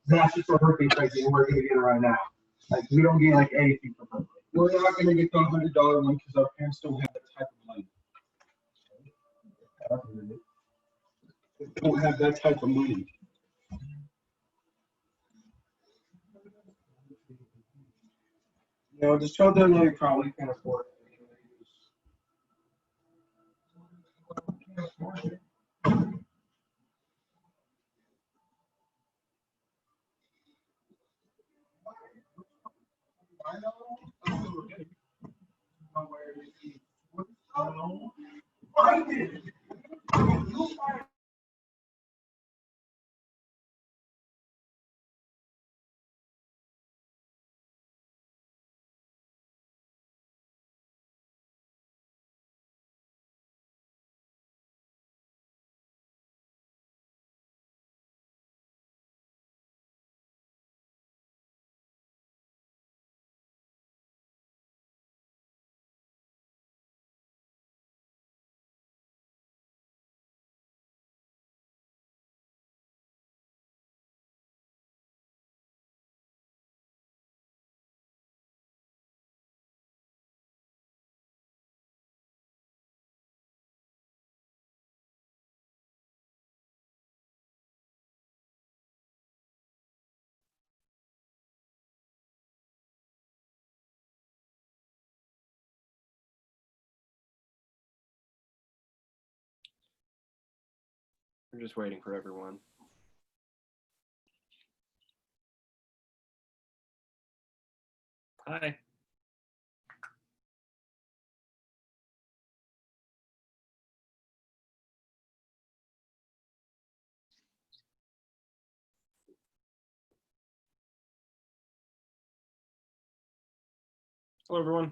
That's just for birthday present, and we're gonna get it right now. Like we don't get like anything for birthday. We're not gonna get the $100 one because our parents don't have that type of money. They don't have that type of money. No, just tell them that you probably can't afford it. We're just waiting for everyone. Hi. Hello, everyone.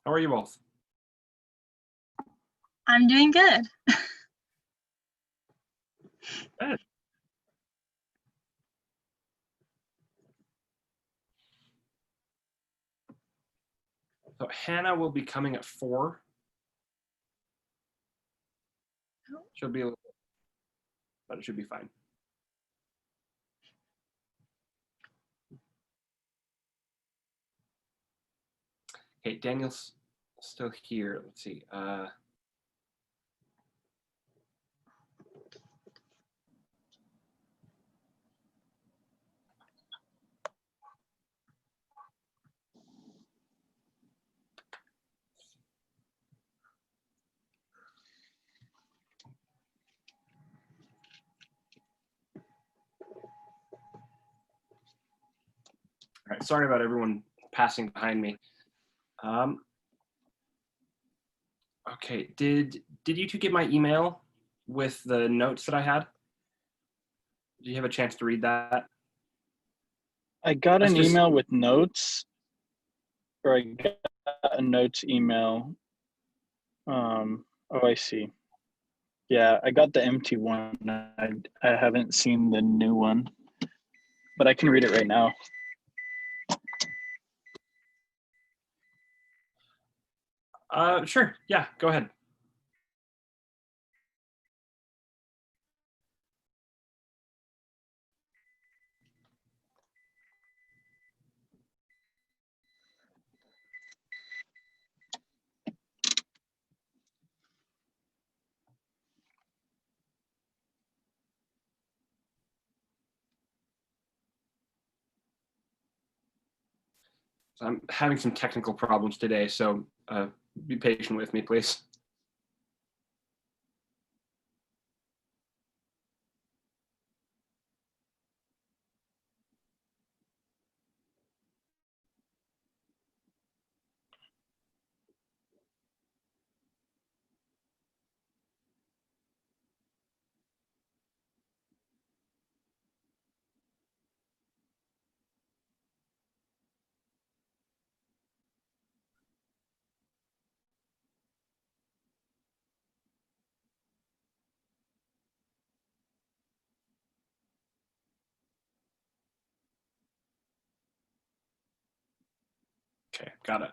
How are you both? I'm doing good. Good. So Hannah will be coming at 4. She'll be a little, but it should be fine. Okay, Daniel's still here. Let's see. All right, sorry about everyone passing behind me. Okay, did you two get my email with the notes that I had? Did you have a chance to read that? I got an email with notes, or I got a notes email. Oh, I see. Yeah, I got the empty one. I haven't seen the new one, but I can read it right now. Sure, yeah, go ahead. I'm having some technical problems today, so be patient with me, please. Okay, got it.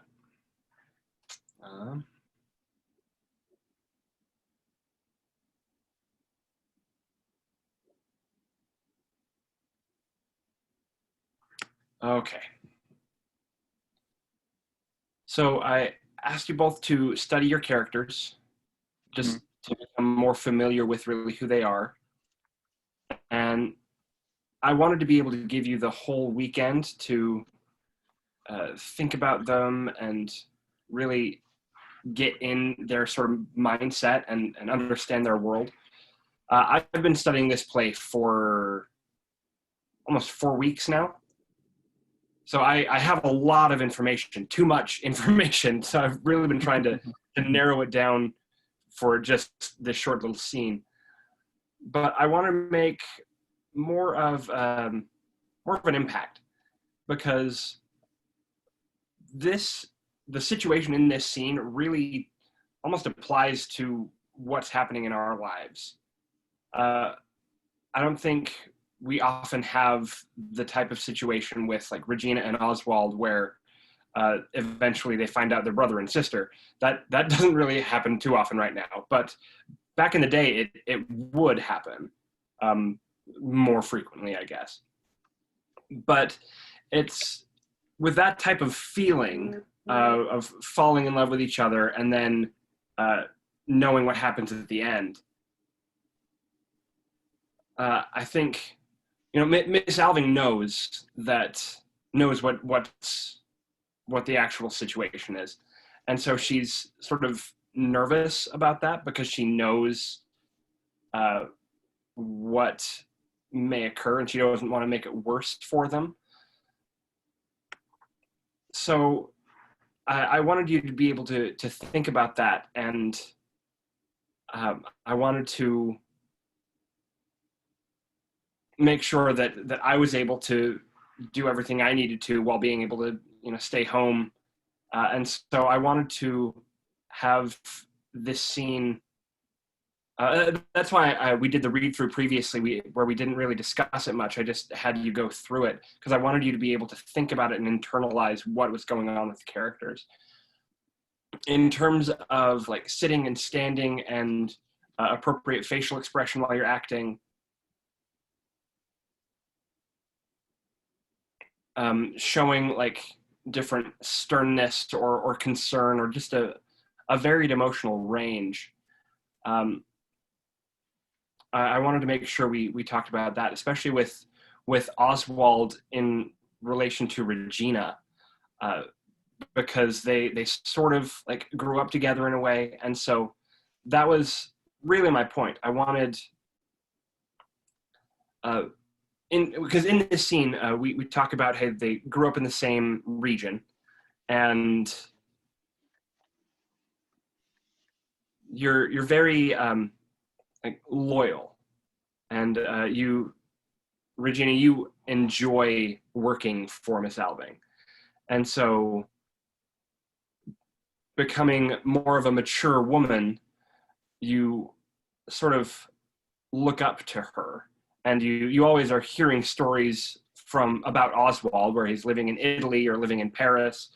Um, okay. So I asked you both to study your characters, just to become more familiar with really who they are. And I wanted to be able to give you the whole weekend to think about them and really get in their sort of mindset and understand their world. I've been studying this play for almost 4 weeks now. So I have a lot of information, too much information. So I've really been trying to narrow it down for just this short little scene. But I want to make more of an impact, because the situation in this scene really almost applies to what's happening in our lives. I don't think we often have the type of situation with like Regina and Oswald where eventually they find out they're brother and sister. That doesn't really happen too often right now. But back in the day, it would happen more frequently, I guess. But it's with that type of feeling of falling in love with each other and then knowing what happens at the end. I think, Miss Alving knows what the actual situation is, and so she's sort of nervous about that because she knows what may occur, and she doesn't want to make it worse for them. So I wanted you to be able to think about that, and I wanted to make sure that I was able to do everything I needed to while being able to, stay home. And so I wanted to have this scene. That's why we did the read through previously, where we didn't really discuss it much. I just had you go through it because I wanted you to be able to think about it and internalize what was going on with the characters. In terms of like sitting and standing and appropriate facial expression while you're acting, showing like different sternness or concern or just a varied emotional range. I wanted to make sure we talked about that, especially with Oswald in relation to Regina, because they sort of like grew up together in a way. And so that was really my point. I wanted, because in this scene, we talk about how they grew up in the same region, and you're very like loyal, and Regina, you enjoy working for Miss Alving, and so becoming more of a mature woman, you sort of look up to her, and you always are hearing stories about Oswald, where he's living in Italy or living in Paris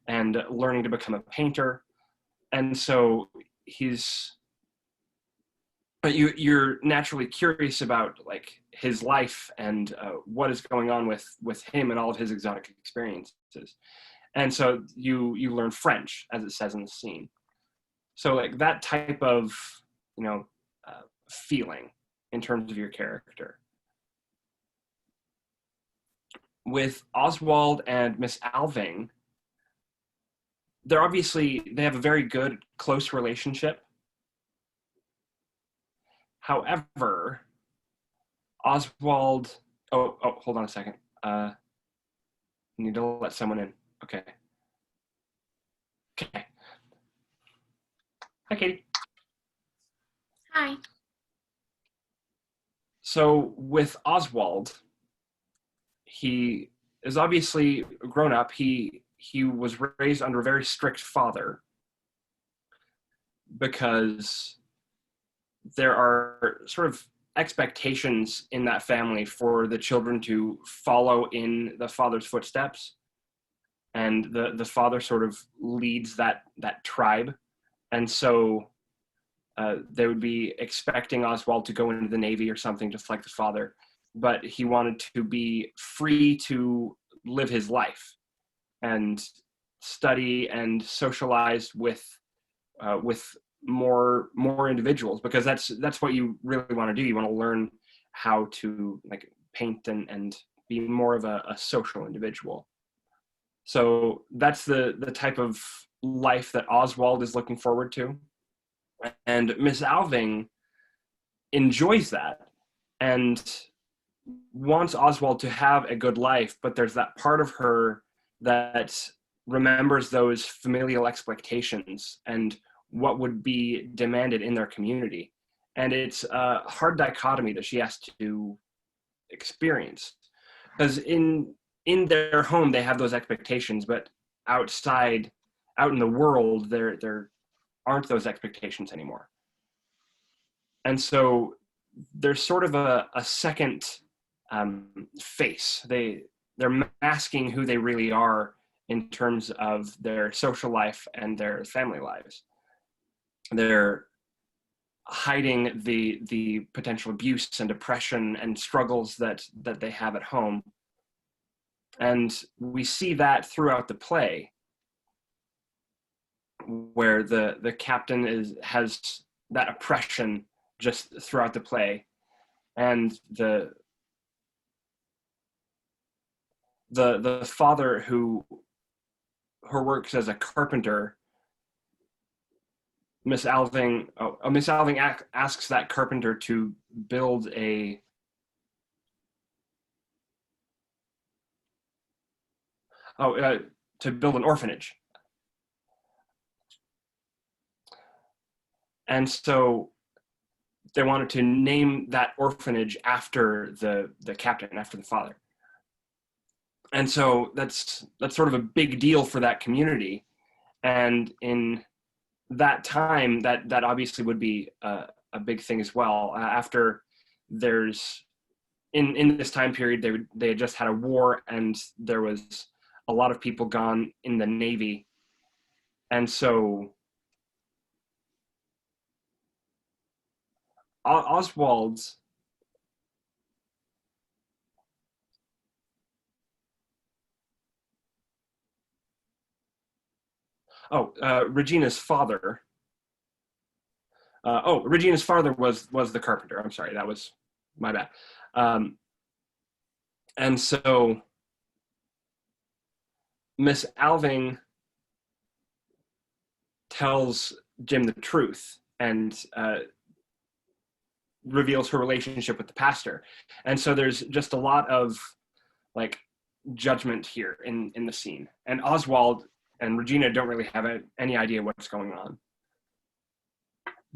and learning to become a painter. And so you're naturally curious about like his life and what is going on with him and all of his exotic experiences. And so you learn French, as it says in the scene. So like that type of, feeling in terms of your character. With Oswald and Miss Alving, they have a very good, close relationship. However, Oswald, hold on a second. I need to let someone in. Okay. Hi, Katie. Hi. So with Oswald, he is obviously grown up. He was raised under a very strict father because there are sort of expectations in that family for the children to follow in the father's footsteps. and the father sort of leads that tribe, and so they would be expecting Oswald to go into the Navy or something, just like the father, but he wanted to be free to live his life and study and socialize with more individuals, because that's what you really want to do. You want to learn how to like paint and be more of a social individual. So that's the type of life that Oswald is looking forward to. And Miss Alving enjoys that and wants Oswald to have a good life, but there's that part of her that remembers those familial expectations and what would be demanded in their community. And it's a hard dichotomy that she has to experience, because in their home they have those expectations, but outside, out in the world, there aren't those expectations anymore. And so there's sort of a second face. They're masking who they really are in terms of their social life and their family lives. They're hiding the potential abuse and depression and struggles that they have at home. And we see that throughout the play, where the captain has that oppression just throughout the play, and the father who works as a carpenter. Miss Alving asks that carpenter to build to build an orphanage. And so they wanted to name that orphanage after the captain, after the father. And so that's sort of a big deal for that community. And in that time, that obviously would be a big thing as well. After there's in this time period, they had just had a war, and there was a lot of people gone in the Navy, and so Oswald's Regina's father. Regina's father was the carpenter. I'm sorry, that was my bad. And so Miss Alving tells Jim the truth and reveals her relationship with the pastor. And so there's just a lot of like judgment here in the scene. And Oswald and Regina don't really have any idea what's going on,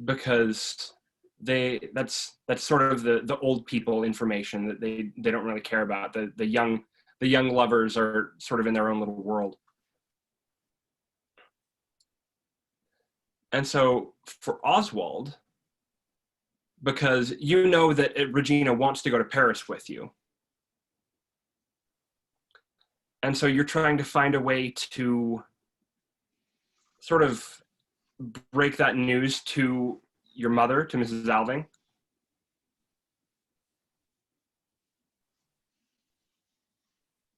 because that's sort of the old people information that they don't really care about. The young lovers are sort of in their own little world. And so for Oswald, because you know that Regina wants to go to Paris with you, and so you're trying to find a way to sort of break that news to your mother, to Mrs. Alving.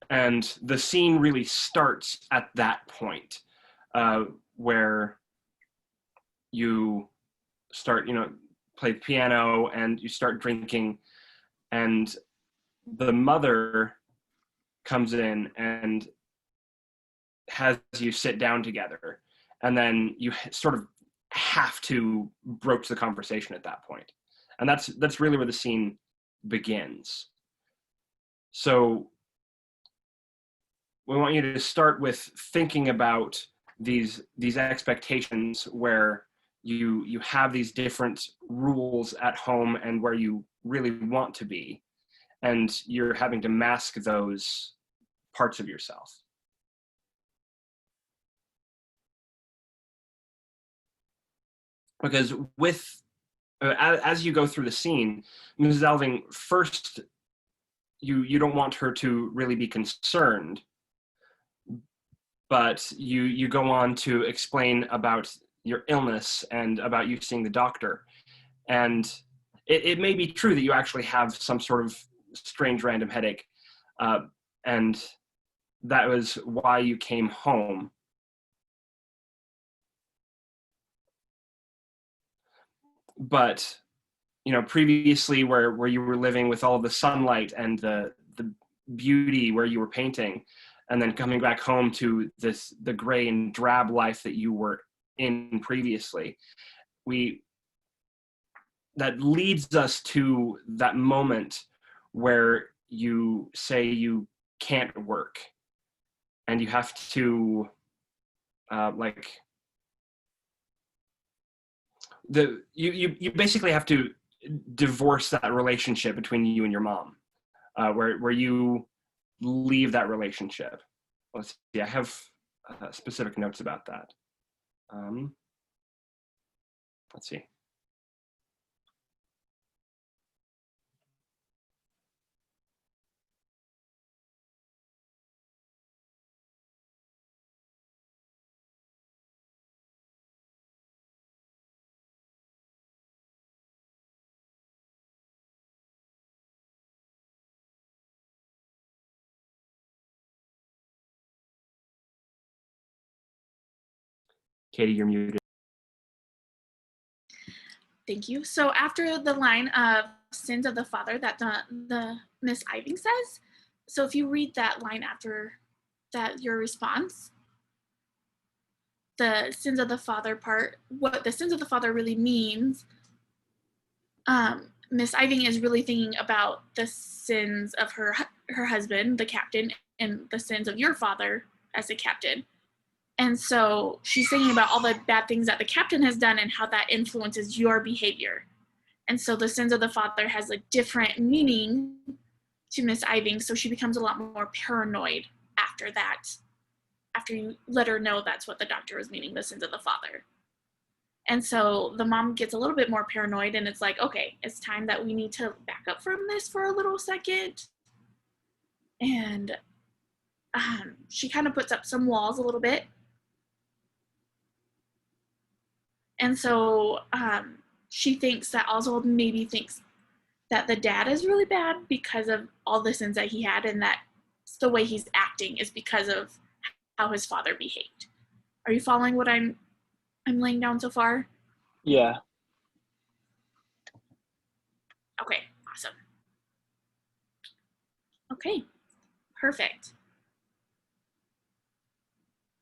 And the scene really starts at that point, where you start, play the piano and you start drinking, and the mother comes in and has you sit down together, and then you sort of have to broach the conversation at that point. And that's really where the scene begins. So we want you to start with thinking about these expectations where you have these different rules at home and where you really want to be, and you're having to mask those parts of yourself. Because as you go through the scene, Mrs. Alving, first, you don't want her to really be concerned, but you go on to explain about your illness and about you seeing the doctor. And it may be true that you actually have some sort of strange random headache, and that was why you came home. But previously where you were living with all of the sunlight and the beauty where you were painting, and then coming back home to the gray and drab life that you were in previously, that leads us to that moment where you say you can't work and you have to you basically have to divorce that relationship between you and your mom, where you leave that relationship. Let's see, I have specific notes about that. Let's see. Katie, you're muted. Thank you. So after the line of sins of the father that the Miss Alving says, so if you read that line after that, your response, the sins of the father part, what the sins of the father really means, Miss Alving is really thinking about the sins of her husband, the captain, and the sins of your father as a captain. And so she's thinking about all the bad things that the captain has done and how that influences your behavior. And so the sins of the father has a different meaning to Miss Alving, so she becomes a lot more paranoid after that, after you let her know that's what the doctor was meaning, the sins of the father. And so the mom gets a little bit more paranoid, and it's like, okay, it's time that we need to back up from this for a little second. And she kind of puts up some walls a little bit. And so she thinks that Oswald maybe thinks that the dad is really bad because of all the sins that he had, and that the way he's acting is because of how his father behaved. Are you following what I'm laying down so far? Yeah. Okay, awesome. Okay, perfect.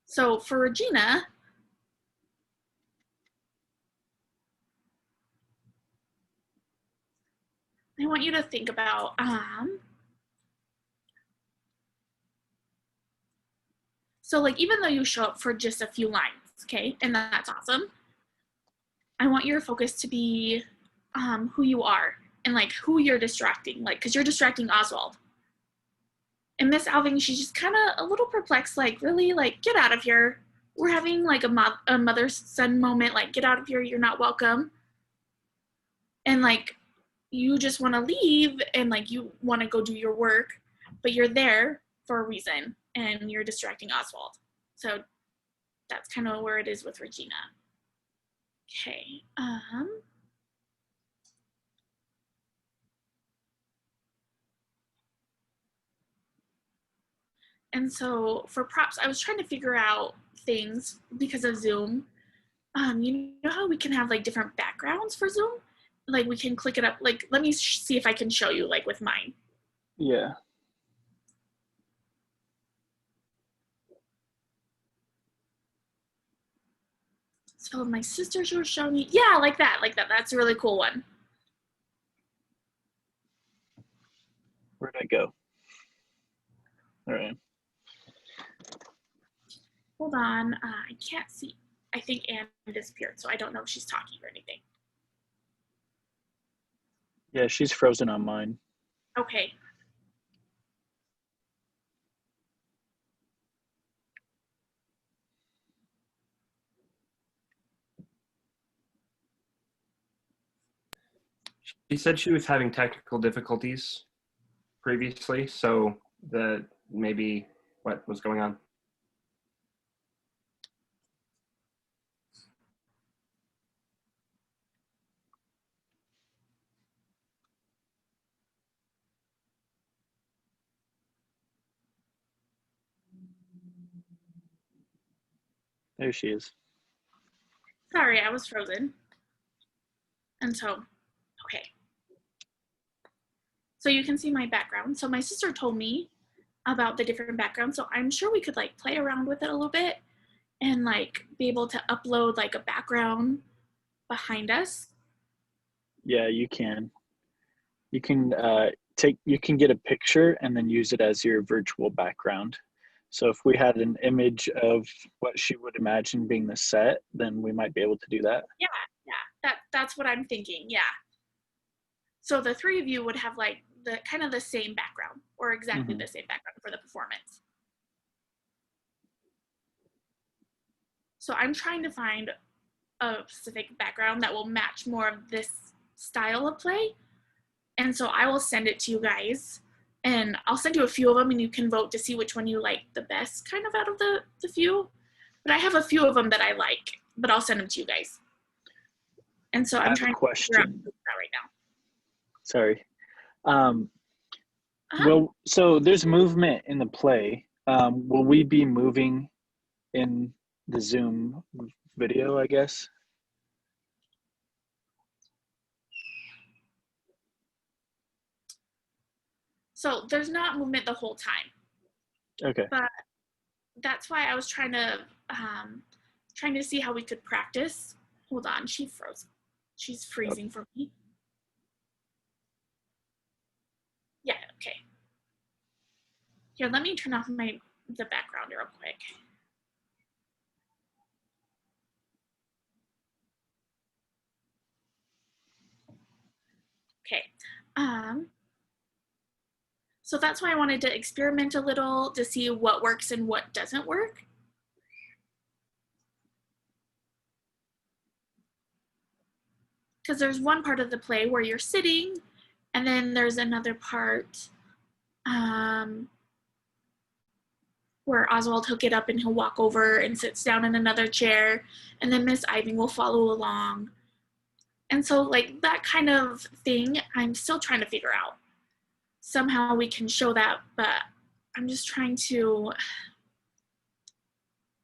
So for Regina, I want you to think about so like, even though you show up for just a few lines, okay, and that's awesome, I want your focus to be who you are and like who you're distracting, like, because you're distracting Oswald. And Miss Alving, she's just kind of a little perplexed, like, really, like, get out of here. We're having like a mother-son moment, like, get out of here, you're not welcome. And like, you just want to leave and like you want to go do your work, but you're there for a reason and you're distracting Oswald. So that's kind of where it is with Regina. Okay. And so for props, I was trying to figure out things because of Zoom. You know how we can have like different backgrounds for Zoom? Like we can click it up. Like, let me see if I can show you like with mine. Yeah. So my sisters were showing me, yeah, like that. That's a really cool one. Where'd I go? All right. Hold on, I can't see. I think Anne disappeared, so I don't know if she's talking or anything. Yeah, she's frozen on mine. Okay. She said she was having technical difficulties previously, so that maybe what was going on. There she is. Sorry, I was frozen. And so, okay. So you can see my background. So my sister told me about the different backgrounds. So I'm sure we could like play around with it a little bit and like be able to upload like a background behind us. Yeah, you can. You can you can get a picture and then use it as your virtual background. So if we had an image of what she would imagine being the set, then we might be able to do that. Yeah, that's what I'm thinking. Yeah. So the three of you would have like the kind of the same background or exactly the same background for the performance. So I'm trying to find a specific background that will match more of this style of play. And so I will send it to you guys, and I'll send you a few of them and you can vote to see which one you like the best kind of out of the few. But I have a few of them that I like, but I'll send them to you guys. And so I'm trying to figure out that right now. Sorry. Well, so there's movement in the play. Will we be moving in the Zoom video, I guess? So there's not movement the whole time. Okay. But that's why I was trying to see how we could practice. Hold on, she froze. She's freezing for me. Yeah, okay. Here, let me turn off the background real quick. Okay. So that's why I wanted to experiment a little to see what works and what doesn't work. Because there's one part of the play where you're sitting, and then there's another part where Oswald will get up and he'll walk over and sits down in another chair, and then Miss Alving will follow along. And so like that kind of thing, I'm still trying to figure out. Somehow we can show that, but I'm just trying to.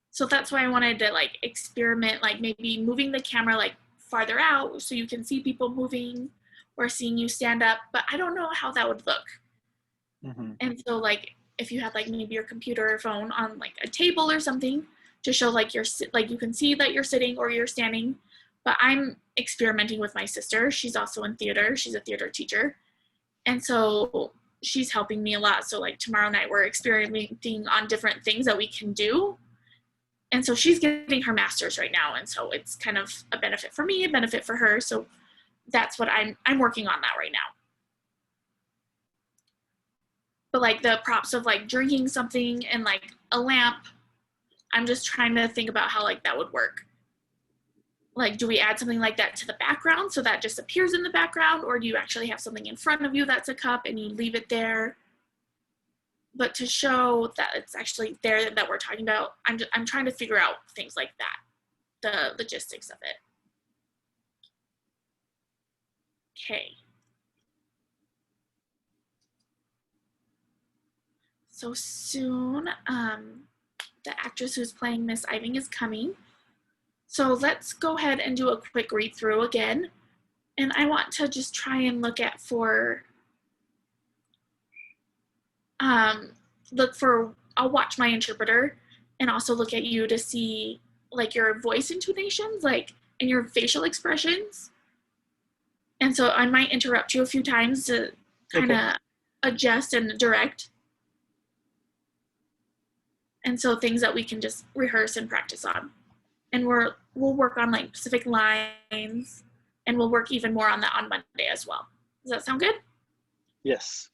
So that's why I wanted to like experiment, like maybe moving the camera like farther out so you can see people moving or seeing you stand up, but I don't know how that would look. And so like if you had like maybe your computer or phone on like a table or something to show like you can see that you're sitting or you're standing. But I'm experimenting with my sister. She's also in theater. She's a theater teacher. And so she's helping me a lot. So like tomorrow night we're experimenting on different things that we can do. And so she's getting her master's right now. And so it's kind of a benefit for me, a benefit for her. So that's what I'm working on that right now. But like the props of like drinking something and like a lamp, I'm just trying to think about how like that would work. Like, do we add something like that to the background so that just appears in the background, or do you actually have something in front of you that's a cup and you leave it there? But to show that it's actually there that we're talking about, I'm trying to figure out things like that, the logistics of it. Okay. So soon, the actress who's playing Miss Alving is coming. So let's go ahead and do a quick read through again. And I want to just try and look for, I'll watch my interpreter and also look at you to see like your voice intonations, like, and your facial expressions. And so I might interrupt you a few times to kind of adjust and direct. And so things that we can just rehearse and practice on. And we'll work on like specific lines, and we'll work even more on that on Monday as well. Does that sound good? Yes.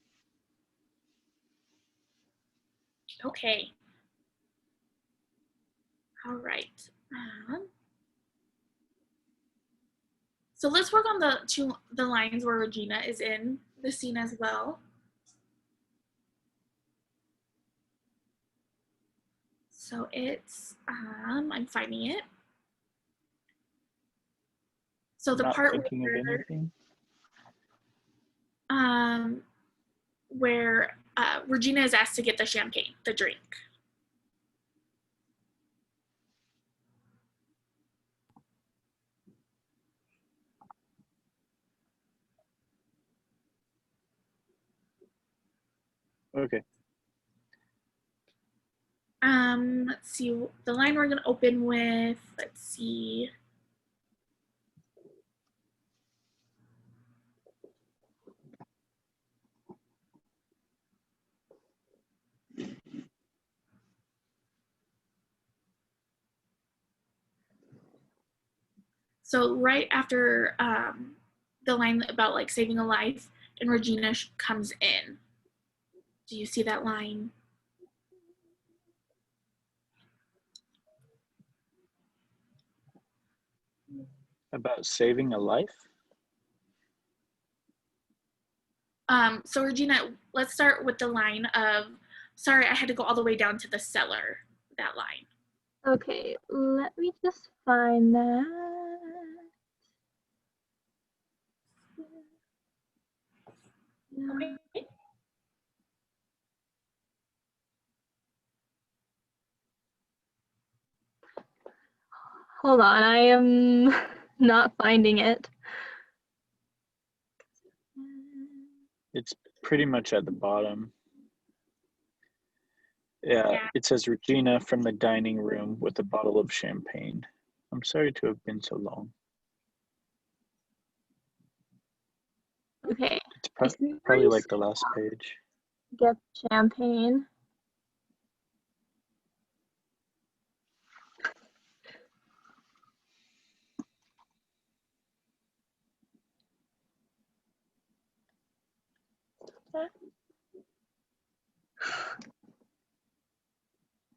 Okay. All right. So let's work on the lines where Regina is in the scene as well. So it's, I'm finding it. So the part where Regina is asked to get the champagne, the drink. Okay. Let's see. The line we're gonna open with. Let's see. So right after the line about like saving a life, and Regina comes in. Do you see that line? About saving a life? So Regina, let's start with the line of, sorry, I had to go all the way down to the cellar, that line. Okay, let me just find that. Okay. Hold on, I am not finding it. It's pretty much at the bottom. Yeah, it says Regina from the dining room with a bottle of champagne. I'm sorry to have been so long. Okay, It's probably like the last page. get champagne.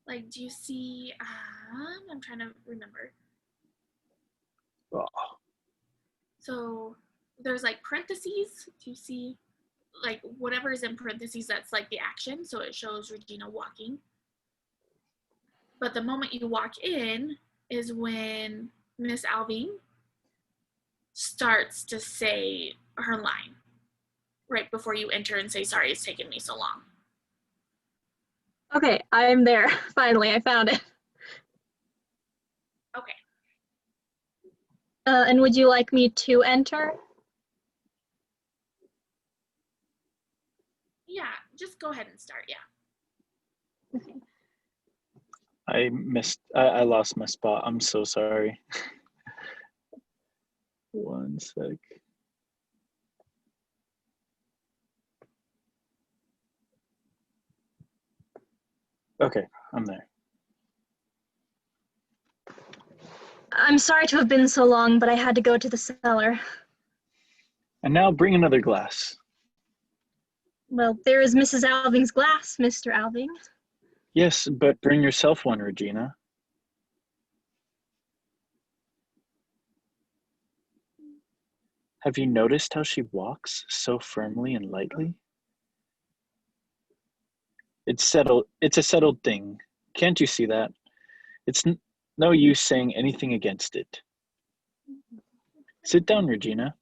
Like, do you see, I'm trying to remember. Oh, So there's like parentheses. Do you see like whatever is in parentheses, that's like the action. So it shows Regina walking. But the moment you walk in is when Miss Alving starts to say her line right before you enter and say, sorry, it's taken me so long. Okay, I'm there. Finally, I found it. Okay. And would you like me to enter? Yeah, just go ahead and start. Yeah. Okay. I lost my spot. I'm so sorry. One sec. Okay, I'm there. I'm sorry to have been so long, but I had to go to the cellar. And now bring another glass. Well, there is Mrs. Alving's glass, Mr. Alving. Yes, but bring yourself one, Regina. Have you noticed how she walks so firmly and lightly? It's settled. It's a settled thing. Can't you see that? It's no use saying anything against it. Sit down, Regina.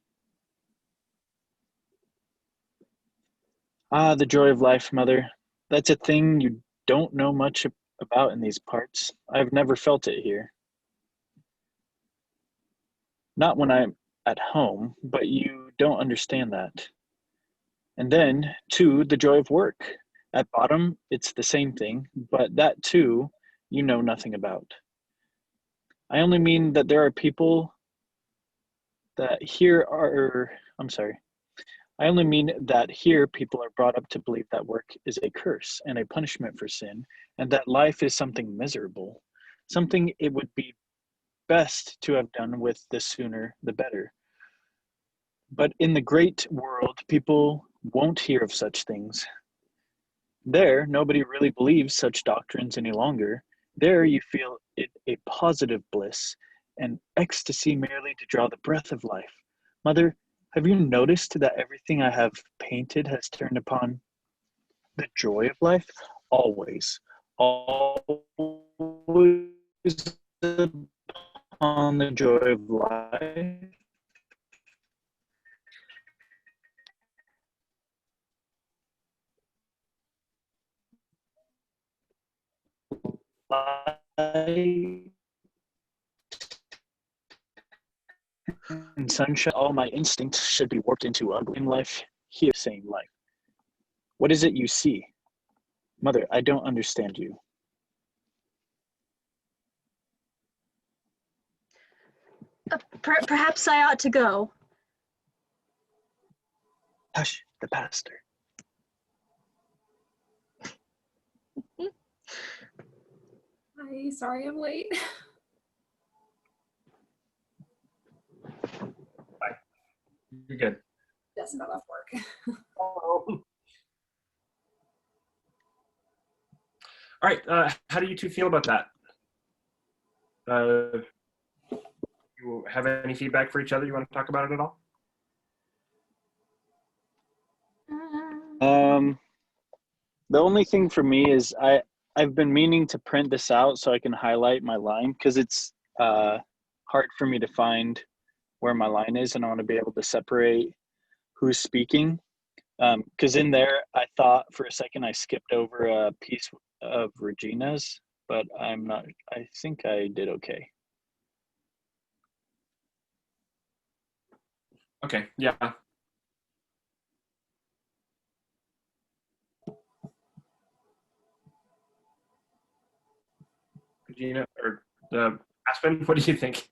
Ah, the joy of life, Mother. That's a thing you don't know much about in these parts. I've never felt it here. Not when I'm at home, but you don't understand that. And then, too, the joy of work. At bottom, it's the same thing, but that, too, you know nothing about. I only mean that there are people that here are, I'm sorry. I only mean that here people are brought up to believe that work is a curse and a punishment for sin, and that life is something miserable, something it would be best to have done with the sooner the better. But in the great world, people won't hear of such things. There, nobody really believes such doctrines any longer. There, you feel it a positive bliss, and ecstasy merely to draw the breath of life. Mother, have you noticed that everything I have painted has turned upon the joy of life? Always. Always upon the joy of life. And sunshine, all my instincts should be warped into ugly life. Here, saying life. What is it you see? Mother, I don't understand you. Perhaps I ought to go. Hush, the pastor. Hi, sorry I'm late. You're good. Just got off work. All right. How do you two feel about that? You have any feedback for each other? You want to talk about it at all? The only thing for me is I've been meaning to print this out so I can highlight my line, because it's hard for me to find where my line is, and I want to be able to separate who's speaking. Because in there, I thought for a second I skipped over a piece of Regina's, but I'm not, I think I did okay. Okay. Yeah. Regina or Aspen, what do you think?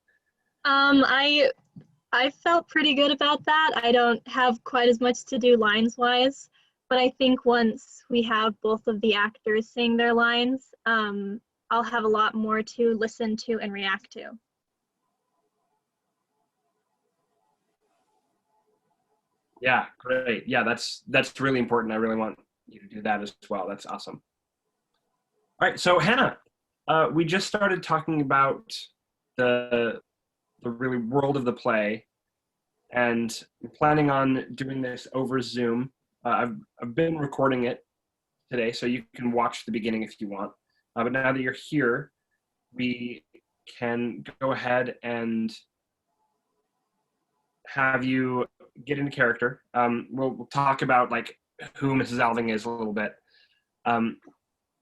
I felt pretty good about that. I don't have quite as much to do lines wise, but I think once we have both of the actors saying their lines, I'll have a lot more to listen to and react to. Yeah, great. Yeah, that's really important. I really want you to do that as well. That's awesome. All right, so Hannah, we just started talking about the really world of the play, and I'm planning on doing this over Zoom. I've been recording it today, so you can watch the beginning if you want. But now that you're here, we can go ahead and have you get into character. We'll talk about like who Mrs. Alving is a little bit.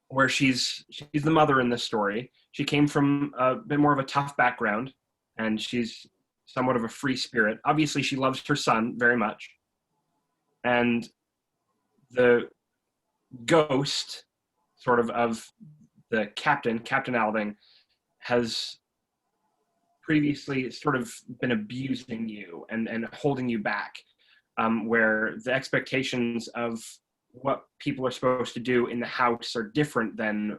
Where she's the mother in this story. She came from a bit more of a tough background, and she's somewhat of a free spirit. Obviously, she loves her son very much. And the ghost, sort of the Captain Alving, has previously sort of been abusing you and holding you back, where the expectations of what people are supposed to do in the house are different than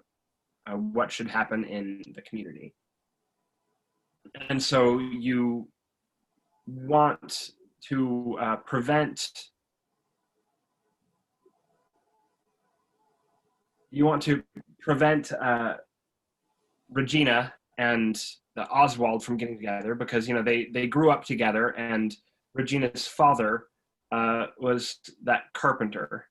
what should happen in the community. And so you want to prevent Regina and Oswald from getting together, because they grew up together, and Regina's father was that carpenter,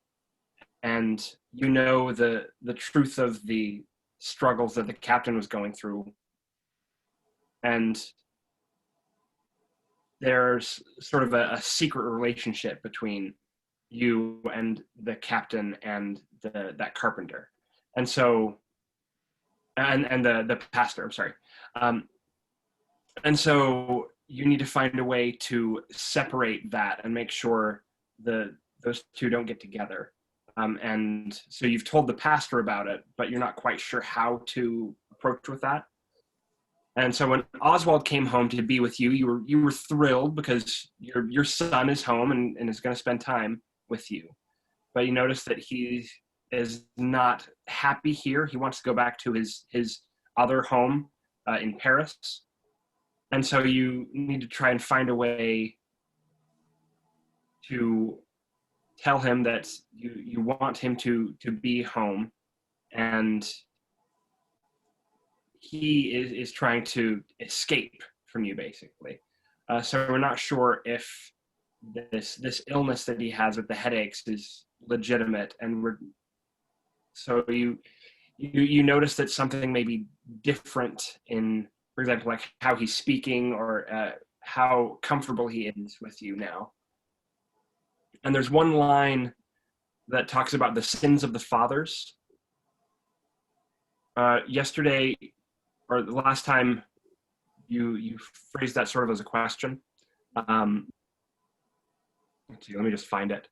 and the truth of the struggles that the captain was going through, and there's sort of a secret relationship between you and the captain and that carpenter, and so and the pastor, I'm sorry. And so you need to find a way to separate that and make sure those two don't get together. And so you've told the pastor about it, but you're not quite sure how to approach with that. And so when Oswald came home to be with you, you were thrilled because your son is home and is going to spend time with you. But you notice that he is not happy here. He wants to go back to his other home in Paris. And so you need to try and find a way to tell him that you want him to be home, and he is trying to escape from you, basically. So we're not sure if this illness that he has with the headaches is legitimate, and so you notice that something may be different in, for example, like how he's speaking or how comfortable he is with you now. And there's one line that talks about the sins of the fathers. Yesterday, or the last time, you phrased that sort of as a question. Let's see, let me just find it.